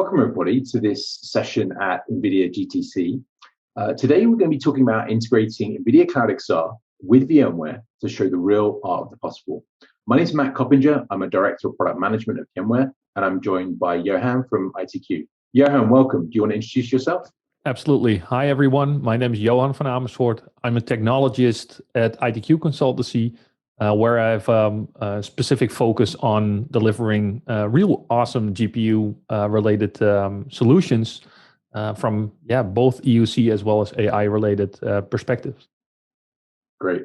Welcome everybody to this session at NVIDIA GTC. Today we're going to be talking about integrating NVIDIA CloudXR with VMware to show the real art of the possible. My name is Matt Coppinger. I'm a Director of Product Management at VMware, and I'm joined by Johan from ITQ. Johan, welcome. Do you want to introduce yourself? Absolutely. Hi everyone. My name is Johan van Amersfoort. I'm a technologist at ITQ Consultancy, where I have a specific focus on delivering real awesome GPU related solutions from both EUC as well as AI related perspectives. Great.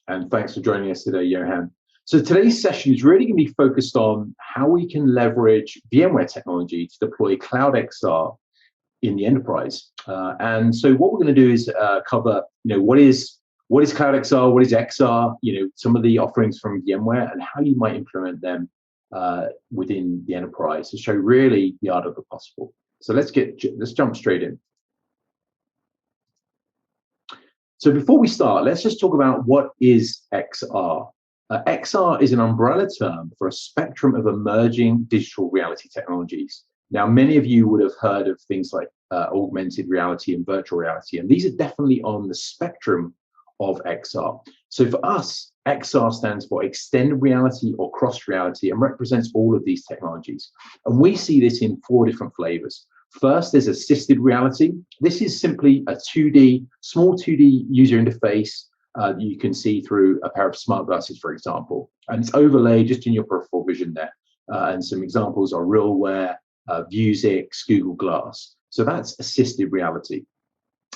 And thanks for joining us today, Johan. So today's session is really going to be focused on how we can leverage VMware technology to deploy CloudXR in the enterprise. And so what we're going to do is cover, what is CloudXR, what is XR, some of the offerings from VMware and how you might implement them within the enterprise to show really the art of the possible. So let's jump straight in. So before we start, let's just talk about what is XR. XR is an umbrella term for a spectrum of emerging digital reality technologies. Now, many of you would have heard of things like augmented reality and virtual reality, and these are definitely on the spectrum of XR. So for us, XR stands for extended reality or cross reality and represents all of these technologies. And we see this in 4 different flavors. First, there's assisted reality. This is simply a small 2D user interface that you can see through a pair of smart glasses, for example. And it's overlaid just in your peripheral vision there. And some examples are RealWear, Vuzix, Google Glass. So that's assisted reality.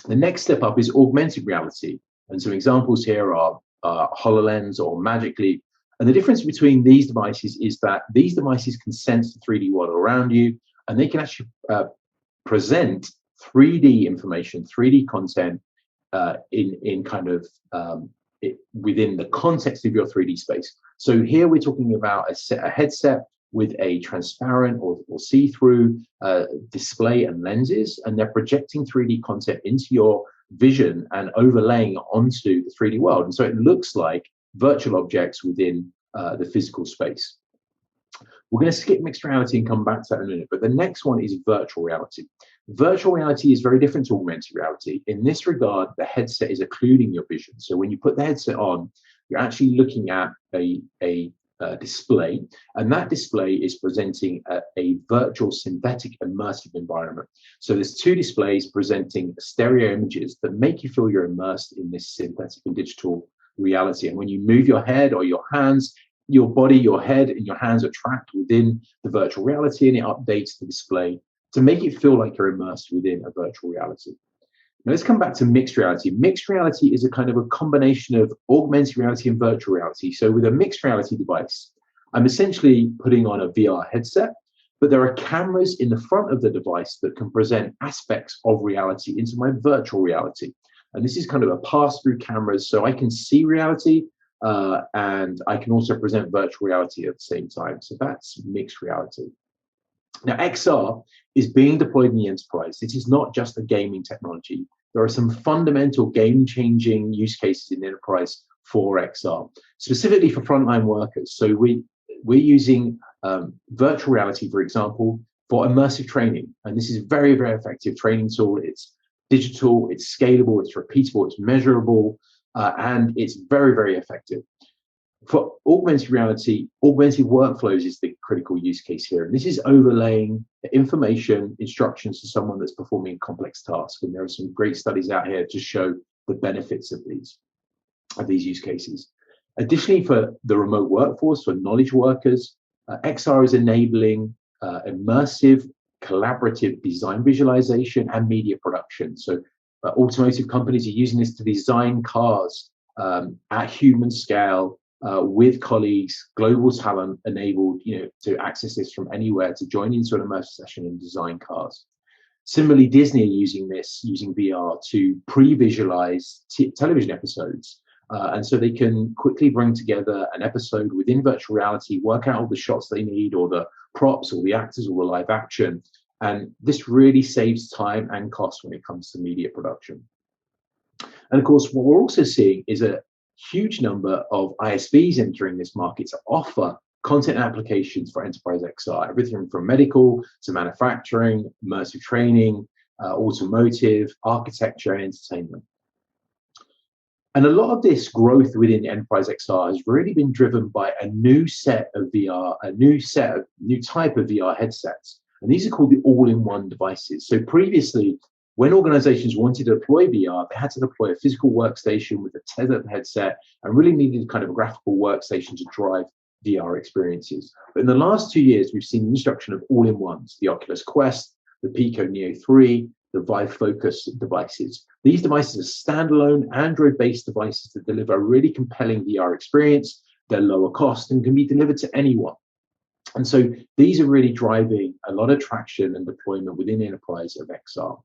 The next step up is augmented reality. And some examples here are HoloLens or Magic Leap. And the difference between these devices is that these devices can sense the 3D world around you, and they can actually present 3D information, 3D content within the context of your 3D space. So here we're talking about a headset with a transparent or see-through display and lenses, and they're projecting 3D content into your vision and overlaying onto the 3D world. And so it looks like virtual objects within the physical space. We're going to skip mixed reality and come back to that in a minute, but the next one is virtual reality. Virtual reality is very different to augmented reality. In this regard, the headset is occluding your vision. So when you put the headset on, you're actually looking at a display, and that display is presenting a virtual synthetic immersive environment. So there's 2 displays presenting stereo images that make you feel you're immersed in this synthetic and digital reality. And when you move your head or your hands, your body, your head and your hands are tracked within the virtual reality, and it updates the display to make it feel like you're immersed within a virtual reality. Now let's come back to mixed reality. Mixed reality is a kind of a combination of augmented reality and virtual reality. So with a mixed reality device, I'm essentially putting on a VR headset, but there are cameras in the front of the device that can present aspects of reality into my virtual reality. And this is kind of a pass-through cameras, so I can see reality and I can also present virtual reality at the same time. So that's mixed reality. Now, XR is being deployed in the enterprise. This is not just a gaming technology. There are some fundamental game-changing use cases in the enterprise for XR, specifically for frontline workers. So we're using virtual reality, for example, for immersive training. And this is a very, very effective training tool. It's digital, it's scalable, it's repeatable, it's measurable, and it's very, very effective. For augmented reality, augmented workflows is the critical use case here. And this is overlaying information, instructions to someone that's performing a complex task. And there are some great studies out here to show the benefits of these use cases. Additionally, for the remote workforce, for knowledge workers, XR is enabling immersive, collaborative design visualization and media production. So automotive companies are using this to design cars at human scale, with colleagues, global talent enabled, to access this from anywhere to join into an immersive session and design cars. Similarly, Disney are using VR to pre-visualize television episodes. And so they can quickly bring together an episode within virtual reality, work out all the shots they need, or the props, or the actors, or the live action. And this really saves time and cost when it comes to media production. And of course, what we're also seeing is a huge number of ISVs entering this market to offer content applications for enterprise XR, everything from medical to manufacturing, immersive training, automotive, architecture, and entertainment. And a lot of this growth within enterprise XR has really been driven by a new set of VR, new type of VR headsets. And these are called the all-in-one devices. So previously, when organizations wanted to deploy VR, they had to deploy a physical workstation with a tethered headset and really needed kind of a graphical workstation to drive VR experiences. But in the last 2 years, we've seen the introduction of all-in-ones, the Oculus Quest, the Pico Neo 3, the Vive Focus devices. These devices are standalone Android-based devices that deliver a really compelling VR experience. They're lower cost and can be delivered to anyone. And so these are really driving a lot of traction and deployment within the enterprise of XR.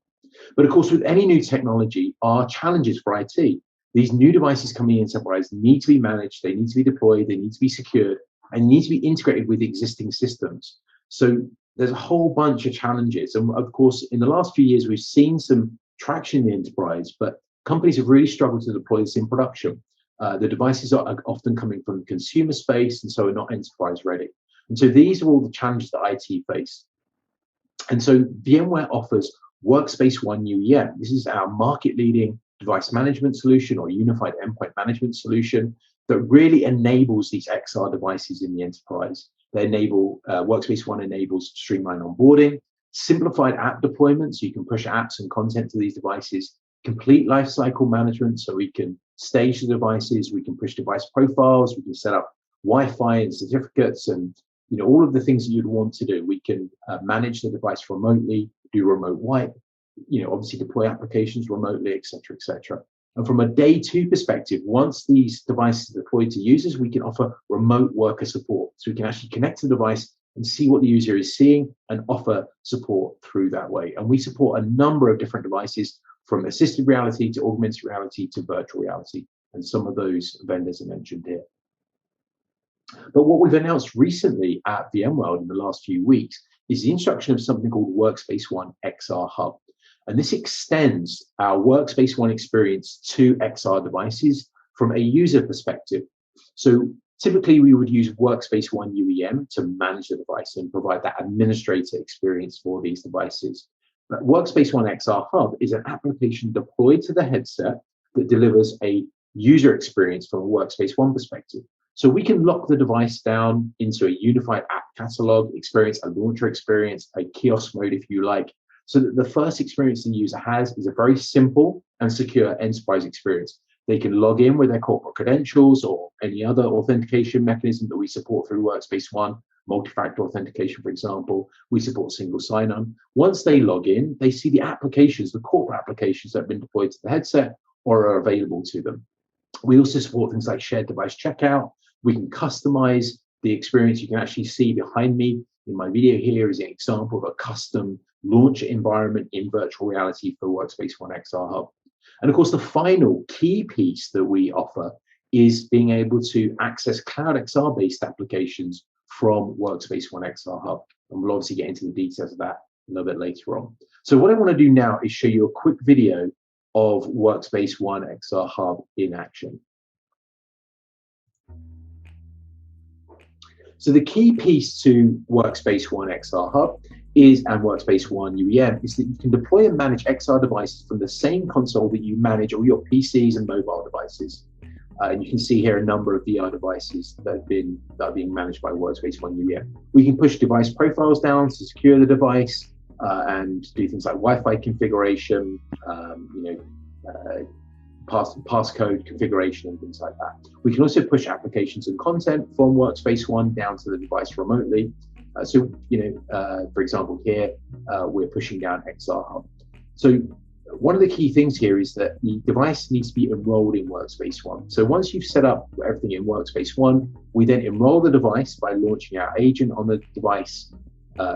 But of course, with any new technology are challenges for IT. These new devices coming into enterprise need to be managed, they need to be deployed, they need to be secured, and need to be integrated with existing systems. So there's a whole bunch of challenges. And of course, in the last few years, we've seen some traction in the enterprise, but companies have really struggled to deploy this in production. The devices are often coming from the consumer space and so are not enterprise ready. And so these are all the challenges that IT face. And so VMware offers Workspace ONE UEM. This is our market leading device management solution or unified endpoint management solution that really enables these XR devices in the enterprise. They enable, Workspace ONE enables streamlined onboarding, simplified app deployment, so you can push apps and content to these devices, complete lifecycle management, so we can stage the devices, we can push device profiles, we can set up Wi-Fi and certificates, and all of the things that you'd want to do. We can manage the device remotely, do remote wipe, obviously deploy applications remotely, etc., etc. And from a day two perspective, once these devices are deployed to users, we can offer remote worker support. So we can actually connect to the device and see what the user is seeing and offer support through that way. And we support a number of different devices, from assisted reality to augmented reality to virtual reality. And some of those vendors are mentioned here. But what we've announced recently at VMworld in the last few weeks is the introduction of something called Workspace ONE XR Hub. And this extends our Workspace ONE experience to XR devices from a user perspective. So typically we would use Workspace ONE UEM to manage the device and provide that administrator experience for these devices. But Workspace ONE XR Hub is an application deployed to the headset that delivers a user experience from a Workspace ONE perspective. So we can lock the device down into a unified app catalog experience, a launcher experience, a kiosk mode, if you like, so that the first experience the user has is a very simple and secure enterprise experience. They can log in with their corporate credentials or any other authentication mechanism that we support through Workspace ONE, multi-factor authentication, for example. We support single sign-on. Once they log in, they see the applications, the corporate applications that have been deployed to the headset or are available to them. We also support things like shared device checkout. We can customize the experience. You can actually see behind me in my video here is an example of a custom launch environment in virtual reality for Workspace ONE XR Hub. And of course, the final key piece that we offer is being able to access CloudXR based applications from Workspace ONE XR Hub. And we'll obviously get into the details of that a little bit later on. So what I want to do now is show you a quick video of Workspace ONE XR Hub in action. So the key piece to Workspace ONE XR Hub and Workspace ONE UEM is that you can deploy and manage XR devices from the same console that you manage all your PCs and mobile devices. And you can see here a number of VR devices that are being managed by Workspace ONE UEM. We can push device profiles down to secure the device and do things like Wi-Fi configuration, passcode configuration and things like that. We can also push applications and content from Workspace ONE down to the device remotely. For example, here we're pushing down XR Hub. So one of the key things here is that the device needs to be enrolled in Workspace ONE. So once you've set up everything in Workspace ONE, we then enroll the device by launching our agent on the device,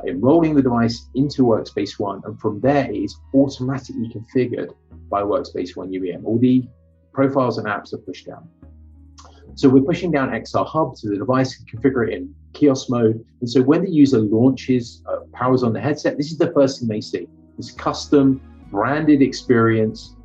enrolling the device into Workspace ONE, and from there it is automatically configured by Workspace ONE UEM. All the profiles and apps are pushed down. So we're pushing down XR Hub to the device, configure it in kiosk mode. And so when the user launches, powers on the headset, this is the first thing they see. This custom branded experience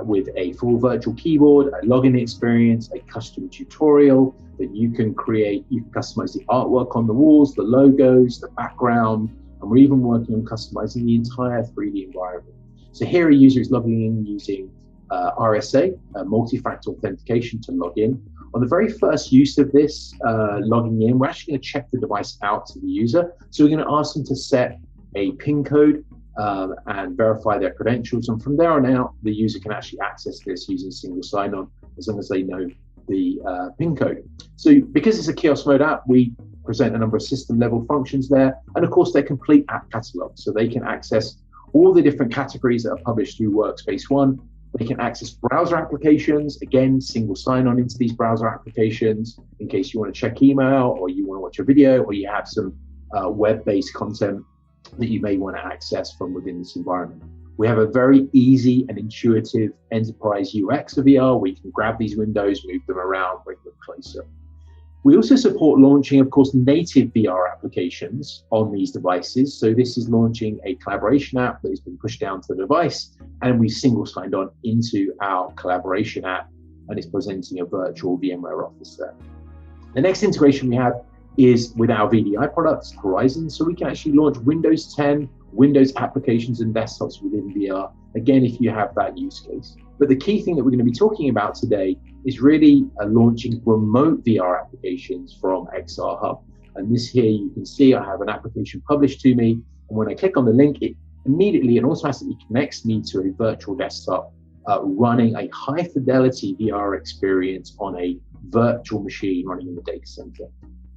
with a full virtual keyboard, a login experience, a custom tutorial that you can create. You can customize the artwork on the walls, the logos, the background, and we're even working on customizing the entire 3D environment. So here a user is logging in using RSA, multi-factor authentication to log in. On the very first use of this logging in, we're actually going to check the device out to the user. So we're going to ask them to set a PIN code and verify their credentials. And from there on out, the user can actually access this using single sign-on as long as they know the PIN code. So because it's a kiosk mode app, we present a number of system level functions there. And of course, their complete app catalog. So they can access all the different categories that are published through Workspace ONE. They can access browser applications, again, single sign-on into these browser applications in case you want to check email or you want to watch a video or you have some web-based content that you may want to access from within this environment. We have a very easy and intuitive enterprise UX of VR. We can grab these windows, move them around, bring them closer. We also support launching, of course, native VR applications on these devices. So this is launching a collaboration app that has been pushed down to the device, and we single signed on into our collaboration app, and it's presenting a virtual VMware office there. The next integration we have is with our VDI products, Horizon. So we can actually launch Windows 10, Windows applications and desktops within VR, again, if you have that use case. But the key thing that we're going to be talking about today is really launching remote VR applications from XR Hub. And this here, you can see I have an application published to me. And when I click on the link, it immediately and automatically connects me to a virtual desktop running a high fidelity VR experience on a virtual machine running in the data center.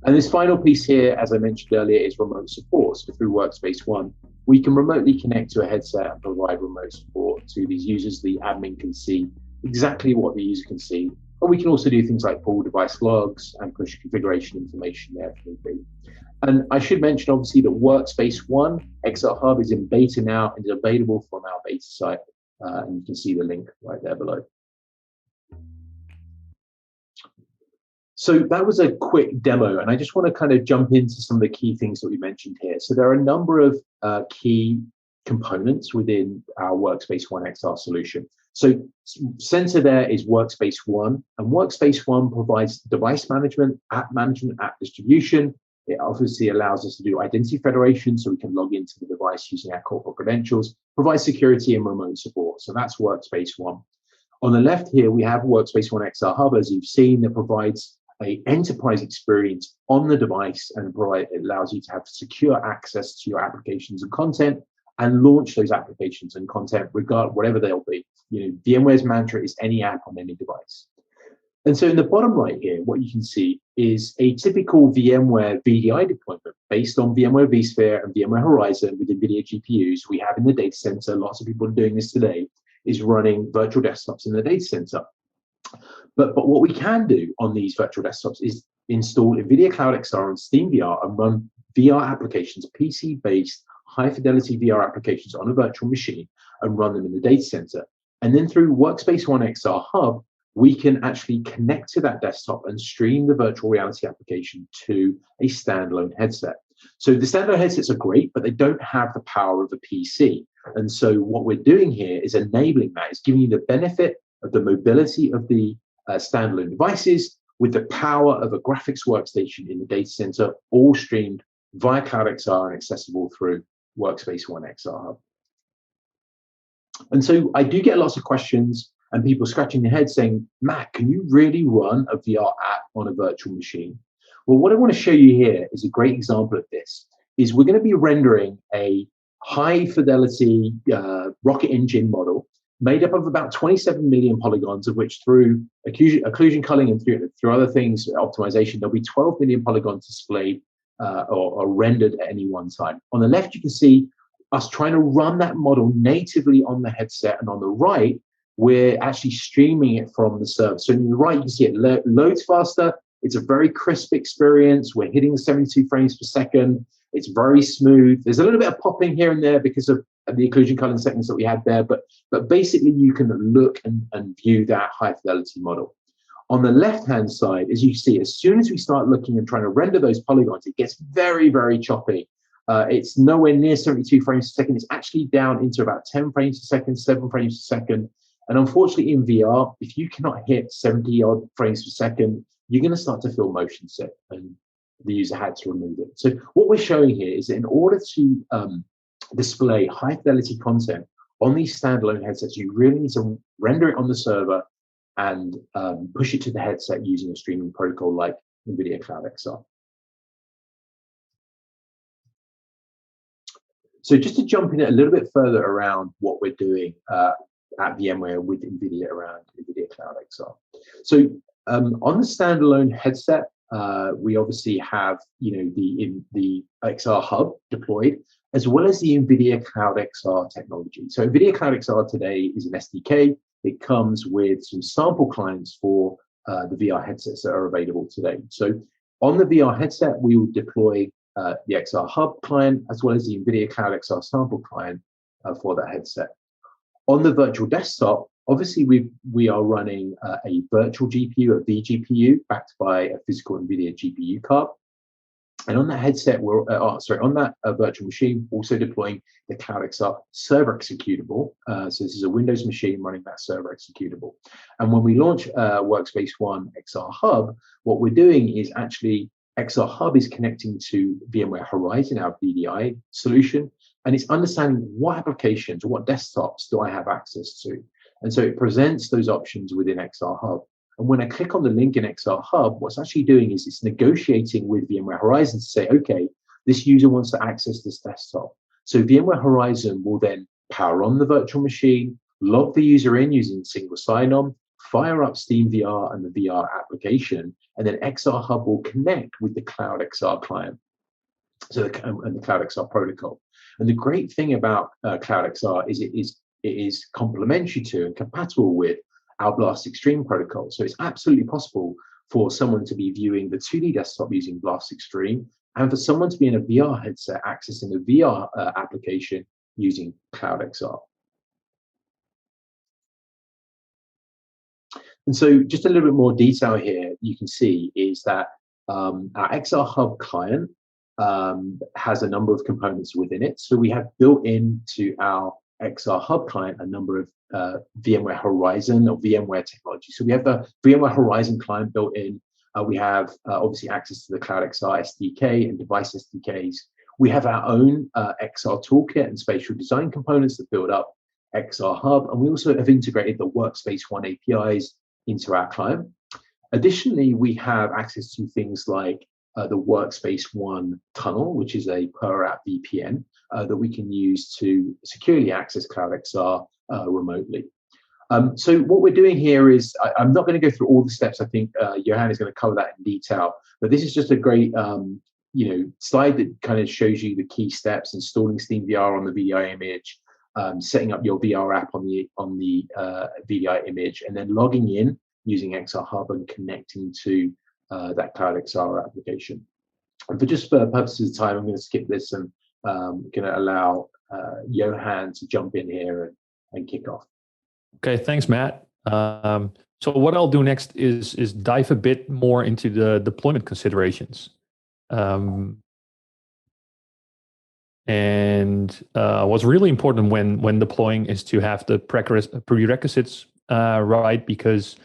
And this final piece here, as I mentioned earlier, is remote support. So through Workspace ONE, we can remotely connect to a headset and provide remote support to these users. The admin can see exactly what the user can see. But we can also do things like pull device logs and push configuration information there if need be. And I should mention, obviously, that Workspace ONE XR Hub is in beta now and is available from our beta site. And you can see the link right there below. So that was a quick demo, and I just want to kind of jump into some of the key things that we mentioned here. So there are a number of key components within our Workspace ONE XR solution. So center there is Workspace ONE, and Workspace ONE provides device management, app distribution. It obviously allows us to do identity federation, so we can log into the device using our corporate credentials, provide security and remote support. So that's Workspace ONE. On the left here, we have Workspace ONE XR Hub, as you've seen, that provides an enterprise experience on the device and it allows you to have secure access to your applications and content and launch those applications and content, whatever they'll be. You know, VMware's mantra is any app on any device. And so in the bottom right here, what you can see is a typical VMware VDI deployment based on VMware vSphere and VMware Horizon with NVIDIA GPUs we have in the data center. Lots of people are doing this today, is running virtual desktops in the data center. But what we can do on these virtual desktops is install NVIDIA CloudXR and SteamVR and run VR applications, PC-based high-fidelity VR applications on a virtual machine and run them in the data center. And then through Workspace ONE XR Hub, we can actually connect to that desktop and stream the virtual reality application to a standalone headset. So the standalone headsets are great, but they don't have the power of a PC. And so what we're doing here is enabling that, is giving you the benefit of the mobility of the standalone devices with the power of a graphics workstation in the data center, all streamed via CloudXR and accessible through Workspace ONE XR Hub. And so I do get lots of questions and people scratching their head saying, Matt, can you really run a VR app on a virtual machine? Well, what I want to show you here is a great example of this, is we're going to be rendering a high fidelity rocket engine model made up of about 27 million polygons, of which through occlusion culling and through other things, optimization, there'll be 12 million polygons displayed or rendered at any one time. On the left, you can see us trying to run that model natively on the headset, and on the right, we're actually streaming it from the server. So on the right, you can see it loads faster. It's a very crisp experience. We're hitting 72 frames per second. It's very smooth. There's a little bit of popping here and there because of the occlusion culling settings that we had there, but basically you can look and view that high fidelity model. On the left-hand side, as you see, as soon as we start looking and trying to render those polygons, it gets very, very choppy. It's nowhere near 72 frames per second. It's actually down into about 10 frames per second, 7 frames per second. And unfortunately, in VR, if you cannot hit 70 odd frames per second, you're going to start to feel motion sick, and the user had to remove it. So what we're showing here is that in order to display high fidelity content on these standalone headsets, you really need to render it on the server and push it to the headset using a streaming protocol like NVIDIA CloudXR. So just to jump in a little bit further around what we're doing at VMware with NVIDIA around NVIDIA CloudXR. So on the standalone headset, we obviously have the XR hub deployed, as well as the NVIDIA CloudXR technology. So NVIDIA CloudXR today is an SDK. It comes with some sample clients for the VR headsets that are available today. So on the VR headset, we will deploy the XR hub client, as well as the NVIDIA CloudXR sample client for that headset. On the virtual desktop, obviously we are running a virtual GPU, a vGPU, backed by a physical NVIDIA GPU card. And on that headset, on that virtual machine, also deploying the CloudXR server executable. So this is a Windows machine running that server executable. And when we launch Workspace ONE XR Hub, what we're doing is actually XR Hub is connecting to VMware Horizon, our VDI solution, and it's understanding what applications, what desktops do I have access to. And so it presents those options within XR Hub. And when I click on the link in XR Hub, what's actually doing is it's negotiating with VMware Horizon to say, okay, this user wants to access this desktop. So VMware Horizon will then power on the virtual machine, log the user in using single sign-on, fire up Steam VR and the VR application, and then XR Hub will connect with the CloudXR client, and the CloudXR protocol. And the great thing about CloudXR is it is complementary to and compatible with our Blast Extreme protocol. So it's absolutely possible for someone to be viewing the 2D desktop using Blast Extreme, and for someone to be in a VR headset accessing a VR application using CloudXR. And so just a little bit more detail here, you can see is that our XR Hub client has a number of components within it. So we have built into our XR Hub client a number of VMware Horizon or VMware technology. So we have the VMware Horizon client built in. We have obviously access to the CloudXR SDK and device SDKs. We have our own XR toolkit and spatial design components that build up XR Hub. And we also have integrated the Workspace ONE APIs into our client. Additionally, we have access to things like the Workspace ONE tunnel, which is a per app VPN that we can use to securely access CloudXR remotely. So what we're doing here is, I'm not going to go through all the steps. I think Johan is going to cover that in detail, but this is just a great slide that kind of shows you the key steps: installing Steam VR on the VDI image, setting up your VR app on the VDI image, and then logging in using XR Hub and connecting to that CloudXR application. And for purposes of time, I'm going to skip this and going to allow Johan to jump in here and kick off. Okay, thanks, Matt. So what I'll do next is dive a bit more into the deployment considerations. And what's really important when deploying is to have the prerequisites right, because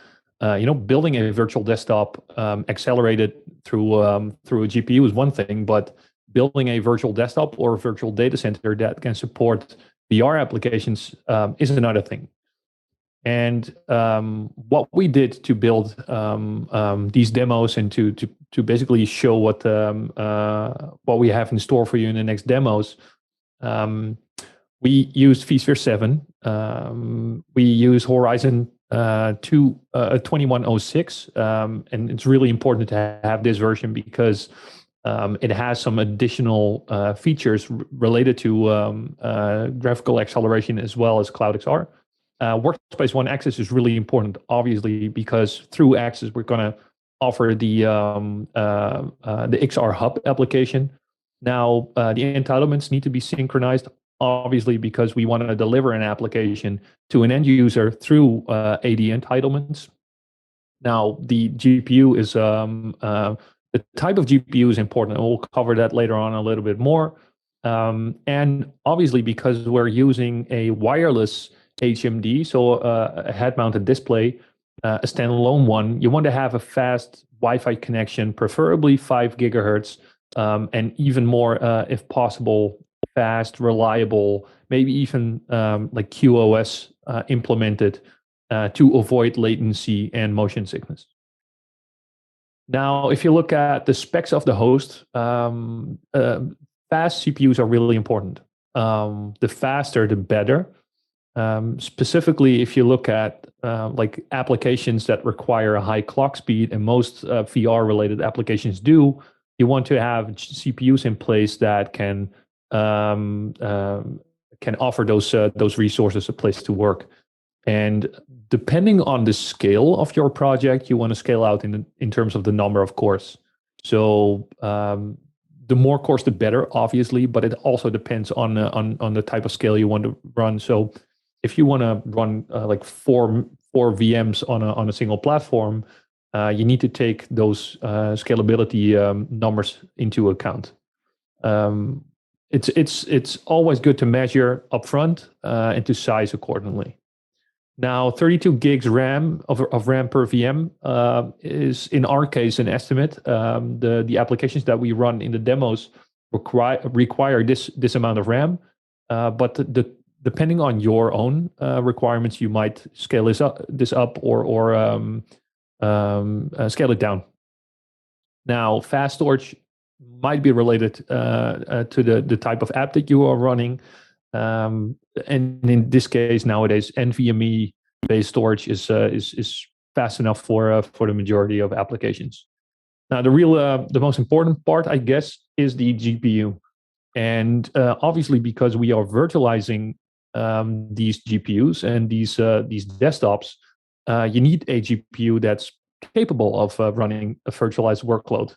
building a virtual desktop accelerated through a GPU is one thing, but building a virtual desktop or a virtual data center that can support VR applications is another thing. And what we did to build these demos and to basically show what we have in store for you in the next demos, we used vSphere 7. We use Horizon 2106, and it's really important to have this version because it has some additional features related to graphical acceleration as well as CloudXR. Workspace ONE Access is really important, obviously, because through Access we're going to offer the XR Hub application. Now, the entitlements need to be synchronized, obviously, because we want to deliver an application to an end user through AD entitlements. Now, the GPU is the type of GPU is important, and we'll cover that later on a little bit more. And obviously, because we're using a wireless HMD, so a head-mounted display, a standalone one, you want to have a fast Wi-Fi connection, preferably 5 gigahertz, and even more, if possible, fast, reliable, maybe even like QoS implemented to avoid latency and motion sickness. Now, if you look at the specs of the host, fast CPUs are really important. The faster, the better. Specifically, if you look at like applications that require a high clock speed, and most VR-related applications do, you want to have CPUs in place that can offer those resources a place to work. And depending on the scale of your project, you want to scale out in terms of the number of cores. So the more cores, the better, obviously, but it also depends on the type of scale you want to run. So if you want to run like four VMs on a single platform, you need to take those scalability numbers into account. It's always good to measure upfront and to size accordingly. Now, 32 gigs RAM of RAM per VM is, in our case, an estimate. The applications that we run in the demos require this amount of RAM, but depending on your own requirements, you might scale this up or scale it down. Now, fast storage might be related to the type of app that you are running. And in this case, nowadays, NVMe-based storage is fast enough for the majority of applications. Now, the most important part, I guess, is the GPU. And obviously, because we are virtualizing these GPUs and these desktops, you need a GPU that's capable of running a virtualized workload.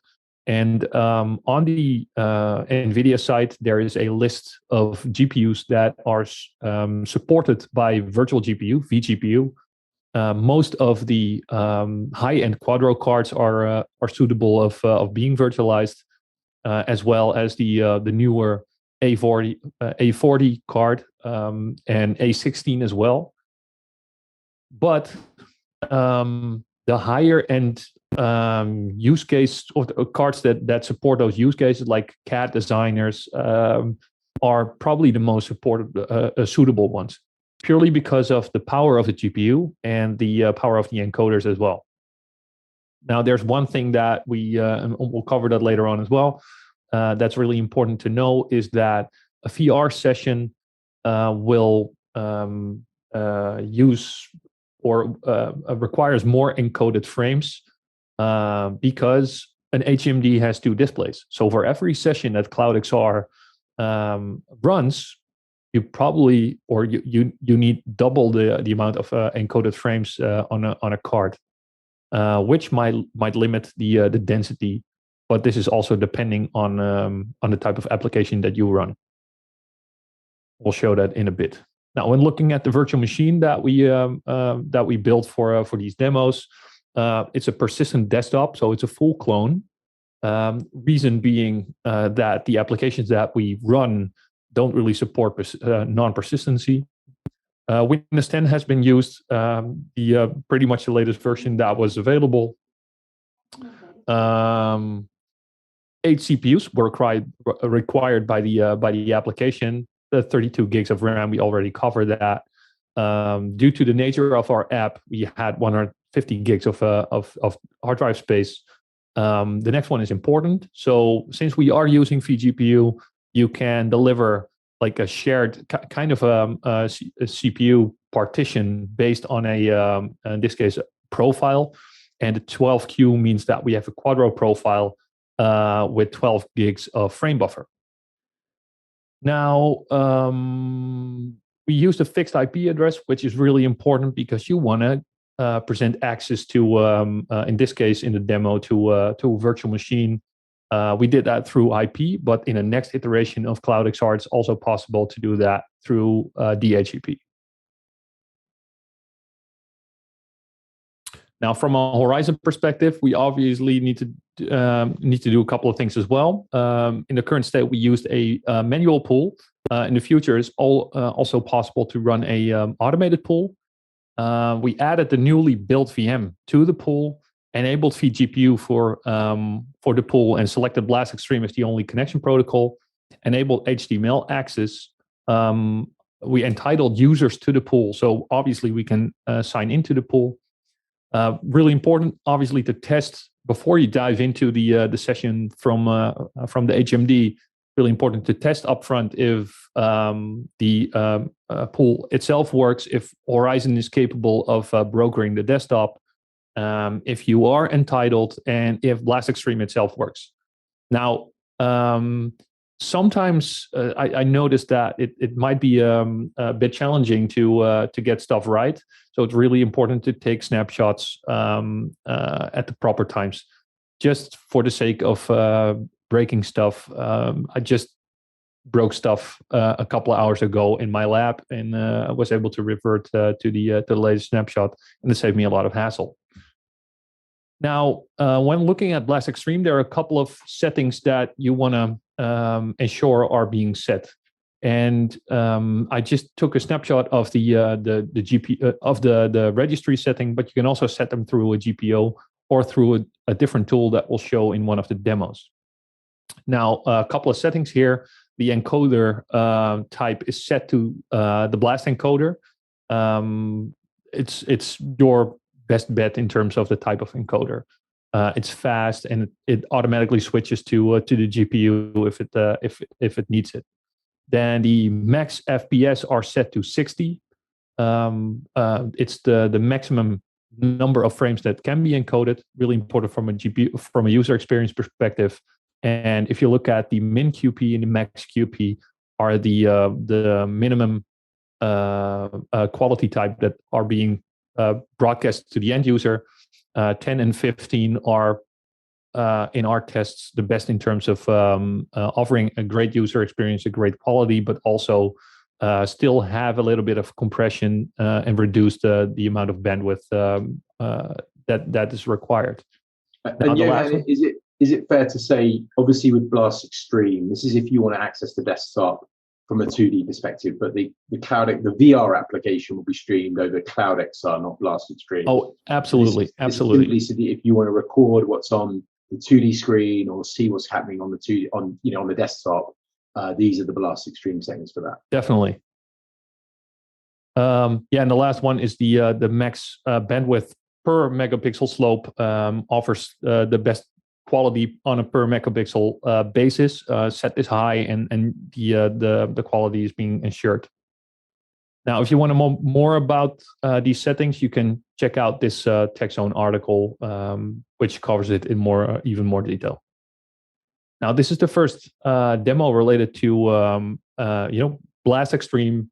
And on the NVIDIA side, there is a list of GPUs that are supported by virtual GPU, vGPU. Most of the high-end Quadro cards are suitable of being virtualized, as well as the newer A40 card and A16 as well. But the higher end use case or cards that support those use cases, like CAD designers, are probably the most suitable ones, purely because of the power of the GPU and the power of the encoders as well. Now, there's one thing that we'll cover that later on as well. That's really important to know, is that a VR session will use or requires more encoded frames because an HMD has 2 displays. So for every session that CloudXR runs, you probably, or you need double the amount of encoded frames on a card, which might limit the density. But this is also depending on the type of application that you run. We'll show that in a bit. Now, when looking at the virtual machine that we built for these demos, it's a persistent desktop, so it's a full clone. Reason being that the applications that we run don't really support non-persistency. Windows 10 has been used, pretty much the latest version that was available. 8 CPUs were required by the application. The 32 gigs of RAM, we already covered that. Due to the nature of our app, we had 150 gigs of hard drive space. The next one is important. So since we are using vGPU, you can deliver like a shared kind of a CPU partition based on in this case, profile. And the 12Q means that we have a Quadro profile with 12 gigs of frame buffer. Now, we used a fixed IP address, which is really important because you want to present access to, in this case, in the demo, to a virtual machine. We did that through IP, but in the next iteration of CloudXR, it's also possible to do that through DHCP. Now, from a Horizon perspective, we obviously need to do a couple of things as well. In the current state, we used a manual pool in the future, it's also possible to run a automated pool. We added the newly built VM to the pool, enabled vGPU for the pool, and selected Blast Extreme as the only connection protocol. Enabled HTML access. We entitled users to the pool, so obviously we can sign into the pool. Really important, obviously, to test before you dive into the session from the HMD. Really important to test upfront if the pool itself works, if Horizon is capable of brokering the desktop, if you are entitled, and if Blast Extreme itself works. Now, sometimes I noticed that it might be a bit challenging to get stuff right. So it's really important to take snapshots at the proper times. Just for the sake of breaking stuff, I just broke stuff a couple of hours ago in my lab, and I was able to revert to the latest snapshot, and it saved me a lot of hassle. Now, when looking at Blast Extreme, there are a couple of settings that you want to ensure are being set. And I just took a snapshot of the GPU of the registry setting, but you can also set them through a GPO or through a different tool that will show in one of the demos. Now, a couple of settings here. The encoder type is set to the Blast encoder. It's your best bet in terms of the type of encoder. It's fast, and it automatically switches to the GPU if it needs it. Then the max FPS are set to 60. It's the maximum number of frames that can be encoded. Really important from a GPU, from a user experience perspective. And if you look at the min QP and the max QP, are the minimum quality type that are being broadcast to the end user. 10 and 15 are in our tests the best in terms of offering a great user experience, a great quality, but also still have a little bit of compression and reduce the amount of bandwidth that is required. Now, and Johan, is it fair to say, obviously with Blast Extreme, this is if you want to access the desktop from a 2D perspective, but the VR application will be streamed over CloudXR, not Blast Extreme. Oh, absolutely, absolutely. So if you want to record what's on the 2D screen or see what's happening on the desktop, these are the Blast Extreme settings for that. Definitely. Yeah, and the last one is the max bandwidth per megapixel slope offers the best quality on a per megapixel basis. Set this high, and the quality is being ensured. Now, if you want to know more about these settings, you can check out this TechZone article, which covers it in even more detail. Now, this is the first demo related to Blast Extreme,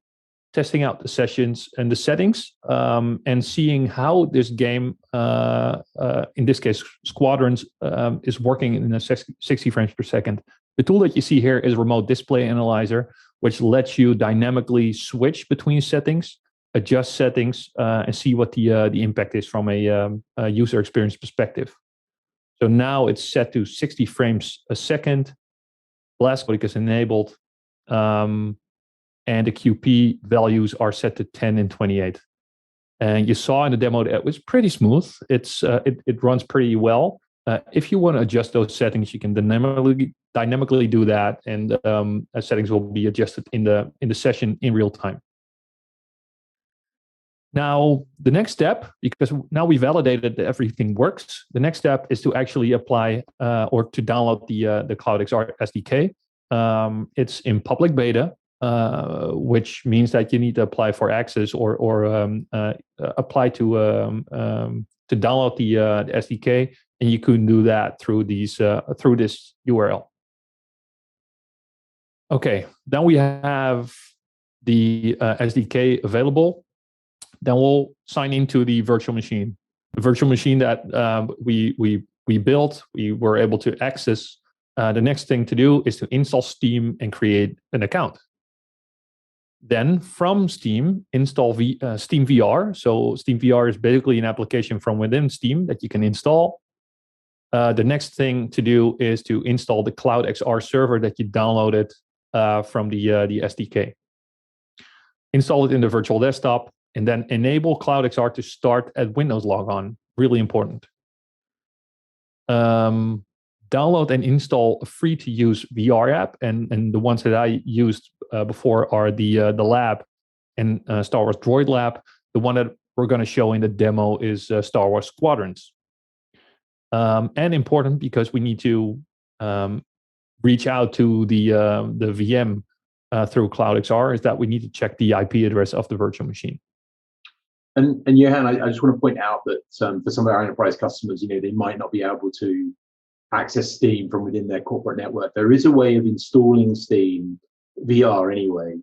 testing out the sessions and the settings, and seeing how this game, in this case, Squadrons, is working in 60 frames per second. The tool that you see here is Remote Display Analyzer, which lets you dynamically switch between settings, adjust settings, and see what the impact is from a user experience perspective. So now it's set to 60 frames a second. Blast Codec is enabled. And the QP values are set to 10 and 28. And you saw in the demo that it was pretty smooth. It runs pretty well. If you want to adjust those settings, you can dynamically do that, and settings will be adjusted in the session in real time. Now, the next step, because now we validated that everything works, the next step is to actually apply or to download the CloudXR SDK. It's in public beta. Which means that you need to apply for access or apply to download the SDK, and you can do that through this URL. Okay, then we have the SDK available. Then we'll sign into the virtual machine. The virtual machine that we built, we were able to access. The next thing to do is to install Steam and create an account. Then from Steam, install Steam VR. So Steam VR is basically an application from within Steam that you can install. The next thing to do is to install the CloudXR server that you downloaded from the SDK. Install it in the virtual desktop, and then enable CloudXR to start at Windows logon. Really important. Download and install a free-to-use VR app, and the ones that I used before are the Lab and Star Wars Droid Lab. The one that we're going to show in the demo is Star Wars Squadrons. And important because we need to reach out to the VM through CloudXR, is that we need to check the IP address of the virtual machine. And Johan, I just want to point out that for some of our enterprise customers, they might not be able to access Steam from within their corporate network. There is a way of installing Steam VR anyway,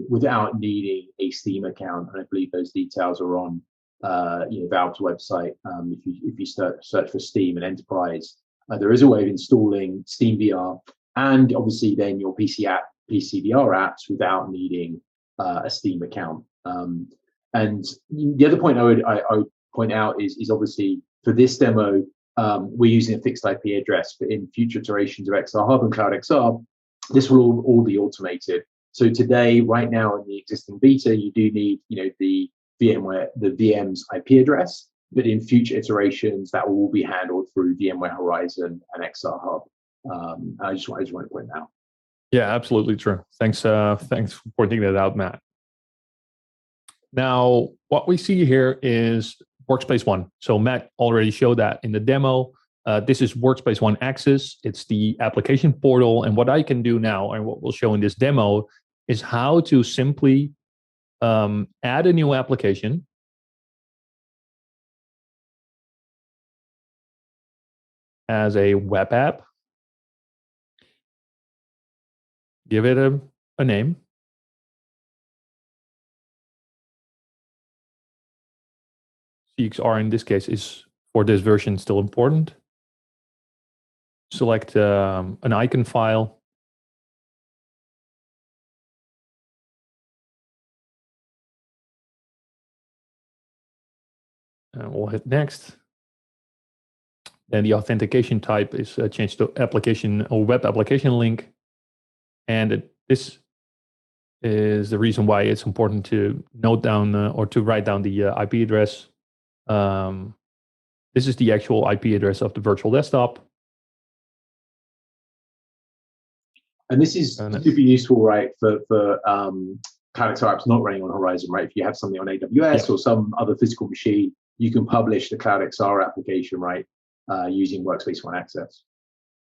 without needing a Steam account. And I believe those details are on Valve's website. If you search for Steam and Enterprise, there is a way of installing Steam VR and obviously then your PC VR apps without needing a Steam account. And the other point I would point out is obviously for this demo, we're using a fixed IP address, but in future iterations of XR Hub and CloudXR, this will all be automated. So today, right now in the existing beta, you do need the VM's IP address, but in future iterations, that will all be handled through VMware Horizon and XR Hub. I just want to point that out. Yeah, absolutely true. Thanks for pointing that out, Matt. Now, what we see here is Workspace ONE. So Matt already showed that in the demo. This is Workspace ONE Access. It's the application portal. And what I can do now, and what we'll show in this demo, is how to simply add a new application. As a web app. Give it a name. CXR in this case is, for this version, still important. Select an icon file. And we'll hit next. Then the authentication type is changed to application or web application link. And this is the reason why it's important to note down or to write down the IP address. This is the actual IP address of the virtual desktop. And this is super useful, right, for CloudXR apps not running on Horizon, right? If you have something on AWS or some other physical machine, you can publish the CloudXR application, right, using Workspace ONE Access.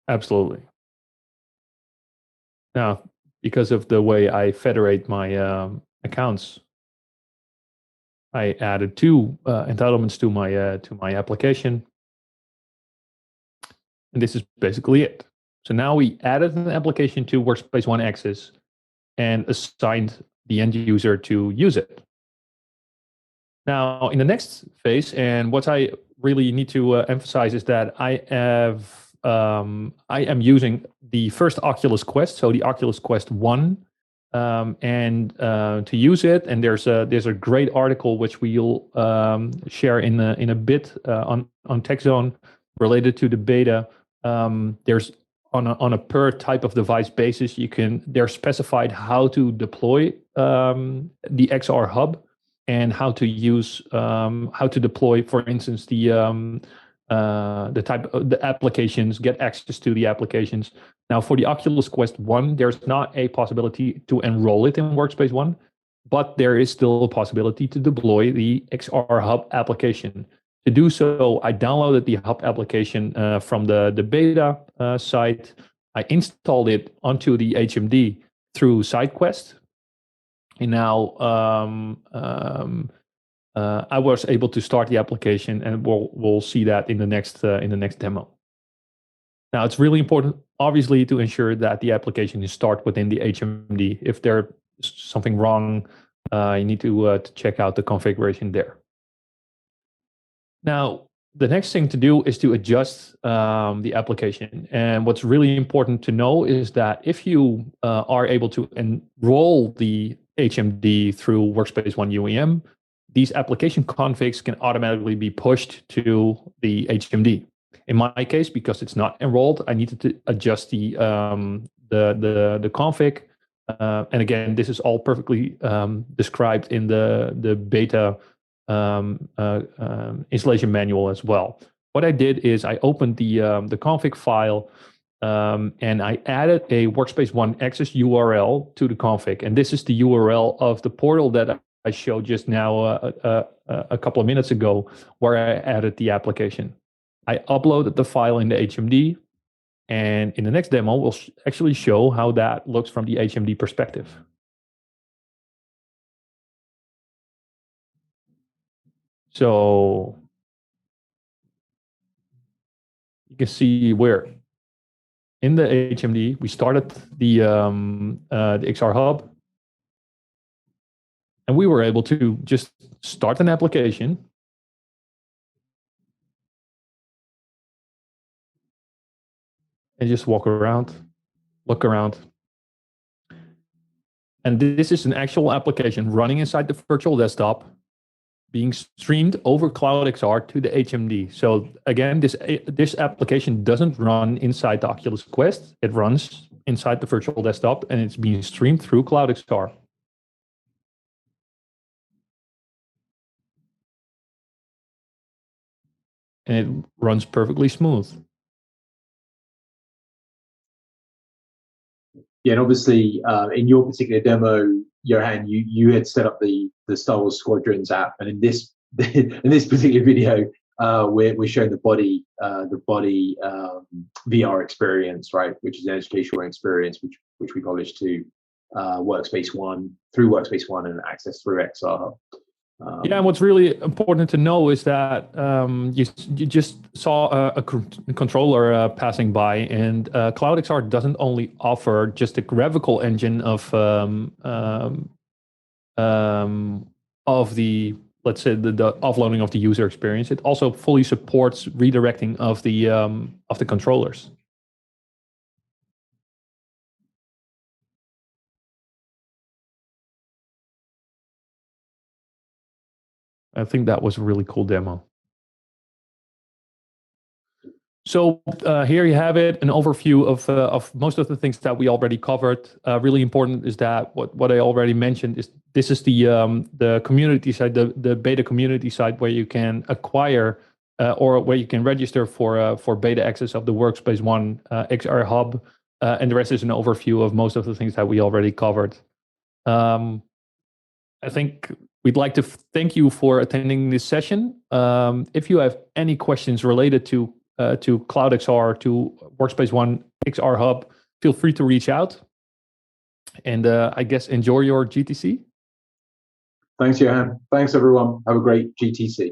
Absolutely. Now, because of the way I federate my accounts, I added two entitlements to my application, and this is basically it. So now we added an application to Workspace ONE Access and assigned the end user to use it. Now, in the next phase, and what I really need to emphasize is that I am using the first Oculus Quest, so the Oculus Quest ONE, and to use it. And there's a great article which we'll share in a bit on TechZone related to the beta. There's on a per type of device basis, they're specified how to deploy the XR Hub and how to use how to deploy, for instance, the type of the applications, get access to the applications. Now, for the Oculus Quest ONE, there's not a possibility to enroll it in Workspace ONE, but there is still a possibility to deploy the XR Hub application. To do so, I downloaded the Hub application from the beta site. I installed it onto the HMD through SideQuest. And now I was able to start the application, and we'll see that in the next demo. Now, it's really important, obviously, to ensure that the application is start within the HMD. If there's something wrong, you need to check out the configuration there. Now, the next thing to do is to adjust the application. And what's really important to know is that if you are able to enroll the HMD through Workspace ONE UEM, these application configs can automatically be pushed to the HMD. In my case, because it's not enrolled, I needed to adjust the the config. And again, this is all perfectly described in the beta installation manual as well. What I did is I opened the config file, and I added a Workspace ONE access URL to the config. And this is the URL of the portal that I showed just now a couple of minutes ago, where I added the application. I uploaded the file in the HMD, and in the next demo, we'll actually show how that looks from the HMD perspective. So you can see where in the HMD, we started the XR Hub, and we were able to just start an application. And just walk around, look around. And this is an actual application running inside the virtual desktop, being streamed over CloudXR to the HMD. So again, this application doesn't run inside the Oculus Quest. It runs inside the virtual desktop, and it's being streamed through CloudXR. And it runs perfectly smooth. Yeah, and obviously in your particular demo, Johan, you had set up the Star Wars Squadrons app, and in this particular video, we're showing the body VR experience, right, which is an educational experience which we published to Workspace ONE through Workspace ONE and access through XR Hub. Yeah, and what's really important to know is that you just saw a controller passing by, and CloudXR doesn't only offer just a graphical engine of the, let's say, the offloading of the user experience. It also fully supports redirecting of the controllers. I think that was a really cool demo. So here you have it, an overview of most of the things that we already covered. Really important is that what I already mentioned is this is the community side, the beta community side, where you can acquire or where you can register for beta access of the Workspace ONE XR Hub, and the rest is an overview of most of the things that we already covered. I think we'd like to thank you for attending this session. If you have any questions related to CloudXR, to Workspace ONE XR Hub, feel free to reach out. And I guess enjoy your GTC. Thanks, Johan. Thanks, everyone. Have a great GTC.